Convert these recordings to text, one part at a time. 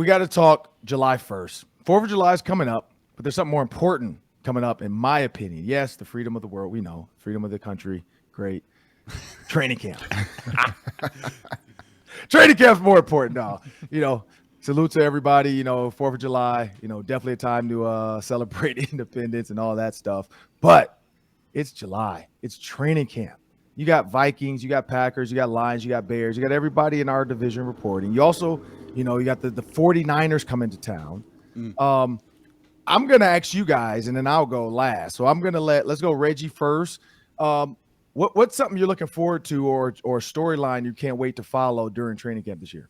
we got to talk July 1st. 4th of July is coming up, but there's something more important coming up, in my opinion. Yes, the freedom of the world, we know. Freedom of the country, great. Training camp. Training camp's more important. No, salute to everybody. 4th of July, definitely a time to celebrate independence and all that stuff. But it's July. It's training camp. You got Vikings, you got Packers, you got Lions, you got Bears, you got everybody in our division reporting. You also, you got the 49ers coming to town. I'm going to ask you guys, and then I'll go last. So I'm going to let's go Reggie first. What's something you're looking forward to or storyline you can't wait to follow during training camp this year?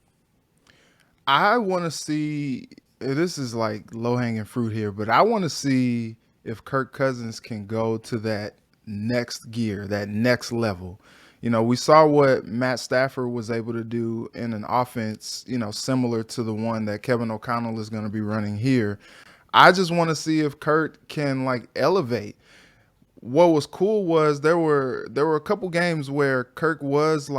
I want to see, this is like low-hanging fruit here, but I want to see if Kirk Cousins can go to that next gear, that next level. We saw what Matt Stafford was able to do in an offense, similar to the one that Kevin O'Connell is going to be running here. I just want to see if Kirk can elevate. What was cool was there were a couple games where Kirk was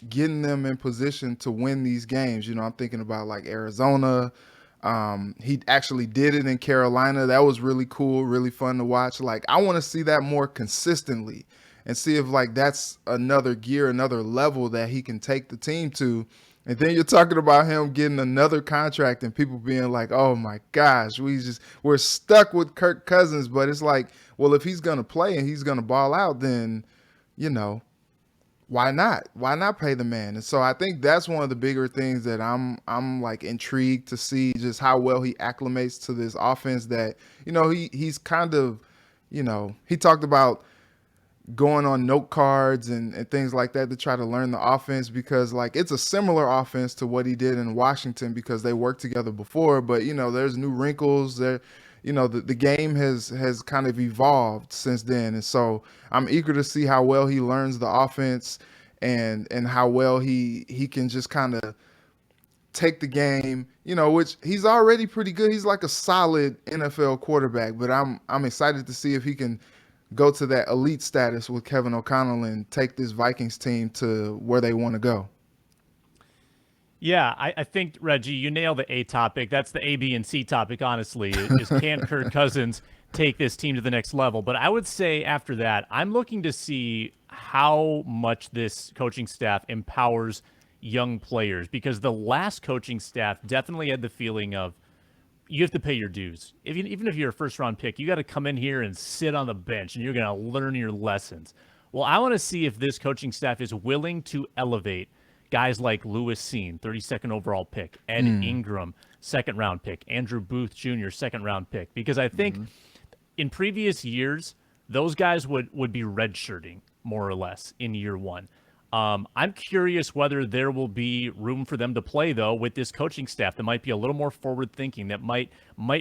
getting them in position to win these games. I'm thinking about Arizona. He actually did it in Carolina. That was really cool, really fun to watch. I want to see that more consistently and see if that's another gear, another level that he can take the team to. And then you're talking about him getting another contract and people being like, oh my gosh, we're stuck with Kirk Cousins. But it's well, if he's going to play and he's going to ball out, then, why not? Why not pay the man? And so I think that's one of the bigger things that I'm intrigued to see, just how well he acclimates to this offense that, he's kind of, he talked about going on note cards and things like that to try to learn the offense, because it's a similar offense to what he did in Washington because they worked together before, but there's new wrinkles there. The game has kind of evolved since then. And so I'm eager to see how well he learns the offense and how well he can just kind of take the game, which he's already pretty good. He's like a solid NFL quarterback, but I'm excited to see if he can go to that elite status with Kevin O'Connell and take this Vikings team to where they want to go. Yeah, I think, Reggie, you nailed the A topic. That's the A, B, and C topic, honestly, is can Kirk Cousins take this team to the next level? But I would say after that, I'm looking to see how much this coaching staff empowers young players, because the last coaching staff definitely had the feeling of you have to pay your dues. Even if you're a first-round pick, you got to come in here and sit on the bench, and you're going to learn your lessons. Well, I want to see if this coaching staff is willing to elevate guys like Lewis Cine, 32nd overall pick, Ed Ingram, second-round pick, Andrew Booth Jr., second-round pick, because I think in previous years, those guys would be redshirting, more or less, in year one. I'm curious whether there will be room for them to play, though, with this coaching staff that might be a little more forward-thinking, that might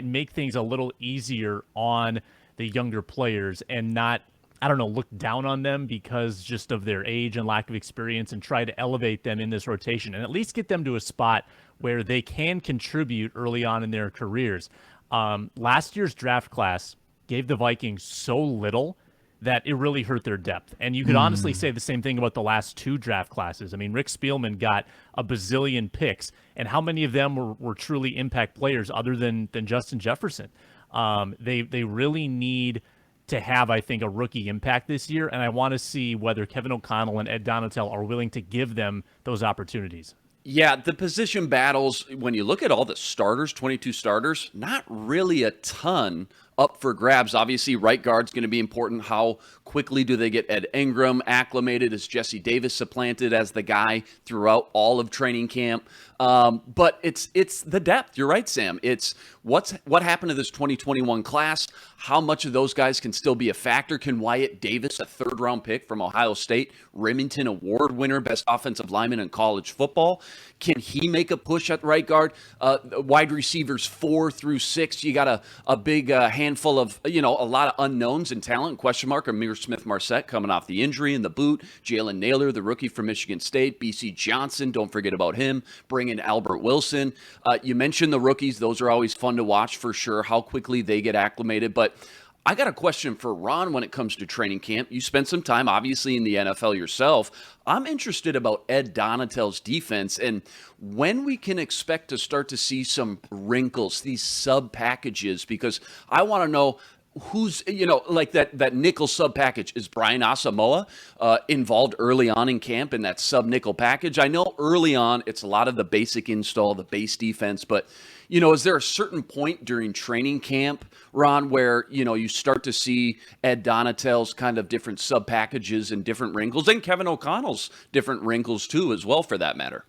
make things a little easier on the younger players and not, look down on them because just of their age and lack of experience, and try to elevate them in this rotation and at least get them to a spot where they can contribute early on in their careers. Last year's draft class gave the Vikings so little that it really hurt their depth. And you could honestly say the same thing about the last two draft classes. I mean, Rick Spielman got a bazillion picks, and how many of them were truly impact players other than Justin Jefferson? They really need to have, I think, a rookie impact this year, and I want to see whether Kevin O'Connell and Ed Donatel are willing to give them those opportunities. Yeah, the position battles, when you look at all the starters, 22 starters, not really a ton up for grabs. Obviously, right guard's going to be important. How quickly do they get Ed Ingram acclimated? Is Jesse Davis supplanted as the guy throughout all of training camp? But it's the depth. You're right, Sam. It's what happened to this 2021 class. How much of those guys can still be a factor? Can Wyatt Davis, a third-round pick from Ohio State, Remington Award winner, best offensive lineman in college football, can he make a push at right guard? Wide receivers 4 through 6, you got a big handful of, a lot of unknowns and talent. Question mark, Amir Smith-Marset coming off the injury in the boot. Jalen Naylor, the rookie from Michigan State. BC Johnson, don't forget about him. Bring in Albert Wilson. You mentioned the rookies. Those are always fun to watch for sure, how quickly they get acclimated. But I got a question for Ron when it comes to training camp. You spent some time, obviously, in the NFL yourself. I'm interested about Ed Donatell's defense and when we can expect to start to see some wrinkles, these sub packages, because I want to know who's, like that nickel sub package. Is Brian Asamoah involved early on in camp in that sub nickel package? I know early on it's a lot of the basic install, the base defense, but is there a certain point during training camp, Ron, where, you start to see Ed Donatell's kind of different sub packages and different wrinkles, and Kevin O'Connell's different wrinkles too, as well, for that matter?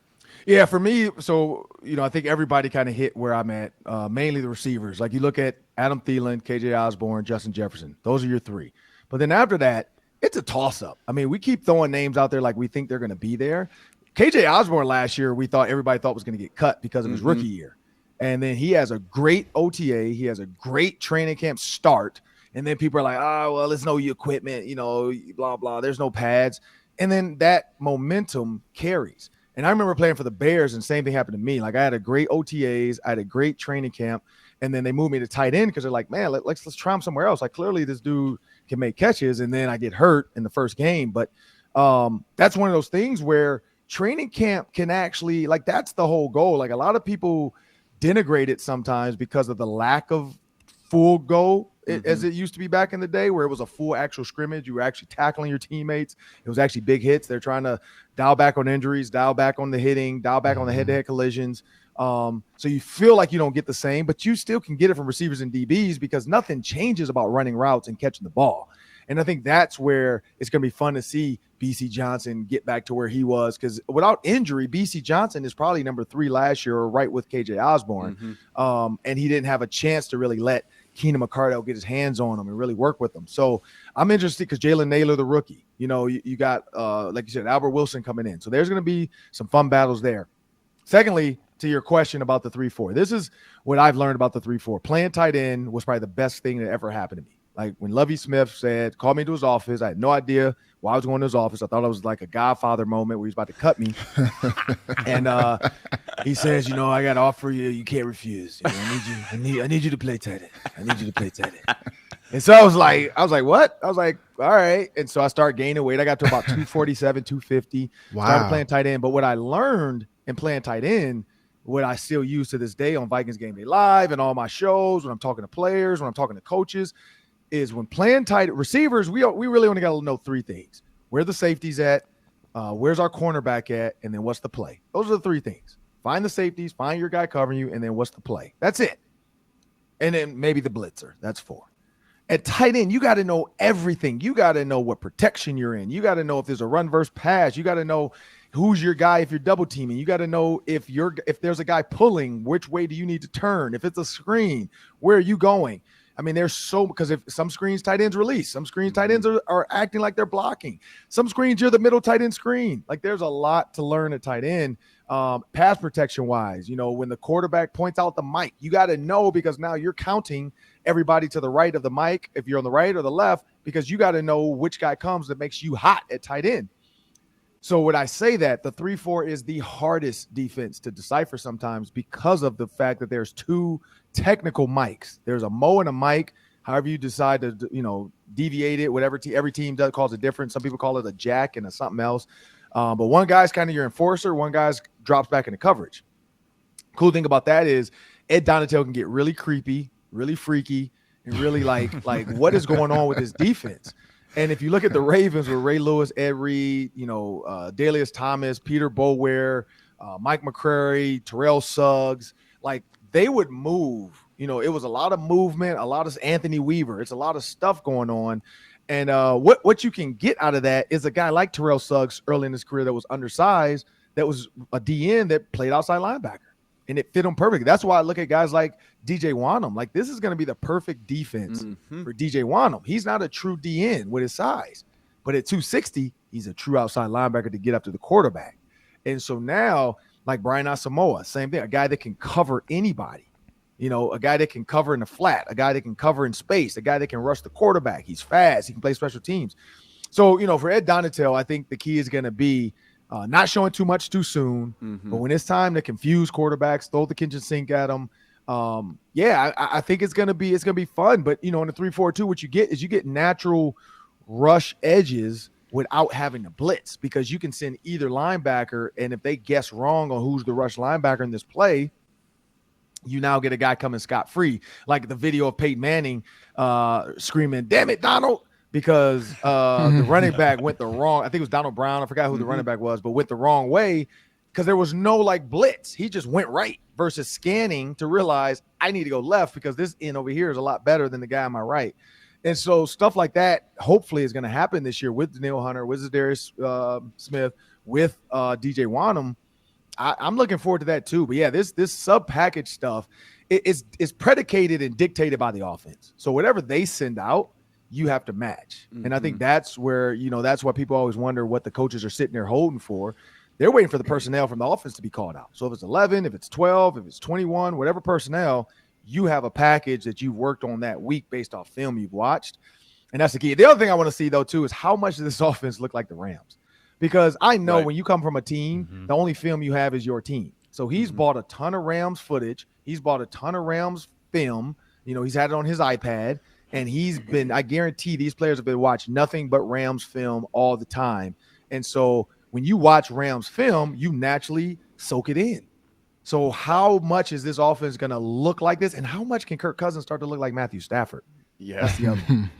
Yeah, for me, so, I think everybody kind of hit where I'm at, mainly the receivers. Like you look at Adam Thielen, KJ Osborne, Justin Jefferson. Those are your three. But then after that, it's a toss-up. I mean, we keep throwing names out there like we think they're going to be there. KJ Osborne last year, everybody thought was going to get cut because of his rookie year. And then he has a great OTA. He has a great training camp start. And then people are like, well, it's no equipment, blah, blah. There's no pads. And then that momentum carries. And I remember playing for the Bears, and same thing happened to me. Like I had a great OTAs, I had a great training camp, and then they moved me to tight end because they're like, man, let's try him somewhere else. Like clearly this dude can make catches, and then I get hurt in the first game. But that's one of those things where training camp can actually, like that's the whole goal. Like a lot of people denigrate it sometimes because of the lack of full go as it used to be back in the day, where it was a full actual scrimmage. You were actually tackling your teammates. It was actually big hits. They're trying to dial back on injuries, dial back on the hitting, dial back on the head-to-head collisions. So you feel like you don't get the same, but you still can get it from receivers and DBs because nothing changes about running routes and catching the ball. And I think that's where it's going to be fun to see B.C. Johnson get back to where he was, because without injury, B.C. Johnson is probably number 3 last year, or right with K.J. Osborne. And he didn't have a chance to really let Keenan McCardell get his hands on him and really work with them. So I'm interested because Jalen Naylor, the rookie, you got, like you said, Albert Wilson coming in. So there's going to be some fun battles there. Secondly, to your question about the 3-4, this is what I've learned about the 3-4. Playing tight end was probably the best thing that ever happened to me. Like when Lovie Smith called me to his office, I had no idea why I was going to his office. I thought it was like a Godfather moment where he's about to cut me. And he says, I got to offer you, you can't refuse. I need you to play tight end. I need you to play tight end. And so I was like, what? I was like, all right. And so I started gaining weight. I got to about 247, 250. Wow. Started playing tight end. But what I learned in playing tight end, what I still use to this day on Vikings Game Day Live and all my shows, when I'm talking to players, when I'm talking to coaches, is when playing tight receivers, we really only got to know 3 things: where the safety's at, where's our cornerback at, and then what's the play. Those are the 3 things. Find the safeties, find your guy covering you, and then what's the play. That's it. And then maybe the blitzer. That's 4. At tight end, you got to know everything. You got to know what protection you're in. You got to know if there's a run versus pass. You got to know who's your guy if you're double teaming. You got to know if there's a guy pulling, which way do you need to turn? If it's a screen, where are you going? I mean, because if some screens tight ends release, some screens tight ends are acting like they're blocking. Some screens you're the middle tight end screen. Like there's a lot to learn at tight end, pass protection wise. When the quarterback points out the mic, you got to know, because now you're counting everybody to the right of the mic, if you're on the right or the left, because you got to know which guy comes that makes you hot at tight end. So when I say that, the 3-4 is the hardest defense to decipher sometimes because of the fact that there's 2 technical mics. There's a Mo and a Mike. However you decide to, deviate it, whatever every team calls it different. Some people call it a jack and a something else. But one guy's kind of your enforcer. One guy's drops back into coverage. Cool thing about that is Ed Donatell can get really creepy, really freaky, and really like what is going on with his defense. And if you look at the Ravens with Ray Lewis, Ed Reed, Dalius Thomas, Peter Boulware, Mike McCrary, Terrell Suggs, like they would move. It was a lot of movement, a lot of Anthony Weaver. It's a lot of stuff going on. And what you can get out of that is a guy like Terrell Suggs early in his career that was undersized, that was a DN that played outside linebacker. And it fit him perfectly. That's why I look at guys like DJ Wanham. Like, this is going to be the perfect defense for DJ Wanham. He's not a true DN with his size. But at 260, he's a true outside linebacker to get up to the quarterback. And so now, like Brian Asamoah, same thing. A guy that can cover anybody. A guy that can cover in the flat. A guy that can cover in space. A guy that can rush the quarterback. He's fast. He can play special teams. So, for Ed Donatell, I think the key is going to be not showing too much too soon, but when it's time to confuse quarterbacks, throw the kitchen sink at them, Yeah, I think it's gonna be fun. But in the 3-4-2, what you get natural rush edges without having to blitz, because you can send either linebacker, and if they guess wrong on who's the rush linebacker in this play, you now get a guy coming scot-free, like the video of Peyton Manning screaming, "Damn it, Donald!" because the running back went the wrong. I think it was Donald Brown. I forgot who the running back was, but went the wrong way because there was no blitz. He just went right versus scanning to realize I need to go left because this end over here is a lot better than the guy on my right. And so stuff like that hopefully is going to happen this year with Danielle Hunter, with za'darius Smith, with DJ Wanham. I'm looking forward to that too. But yeah, this sub package stuff is predicated and dictated by the offense. So whatever they send out, you have to match. And I think that's where, that's why people always wonder what the coaches are sitting there holding for. They're waiting for the personnel from the offense to be called out. So if it's 11, if it's 12, if it's 21, whatever personnel, you have a package that you've worked on that week based off film you've watched. And that's the key. The other thing I want to see, though, too, is how much does this offense look like the Rams? Because I know when you come from a team, the only film you have is your team. So he's bought a ton of Rams footage. He's bought a ton of Rams film. He's had it on his iPad. And I guarantee these players have been watching nothing but Rams film all the time. And so when you watch Rams film, you naturally soak it in. So how much is this offense going to look like this? And how much can Kirk Cousins start to look like Matthew Stafford? Yeah. That's the other one.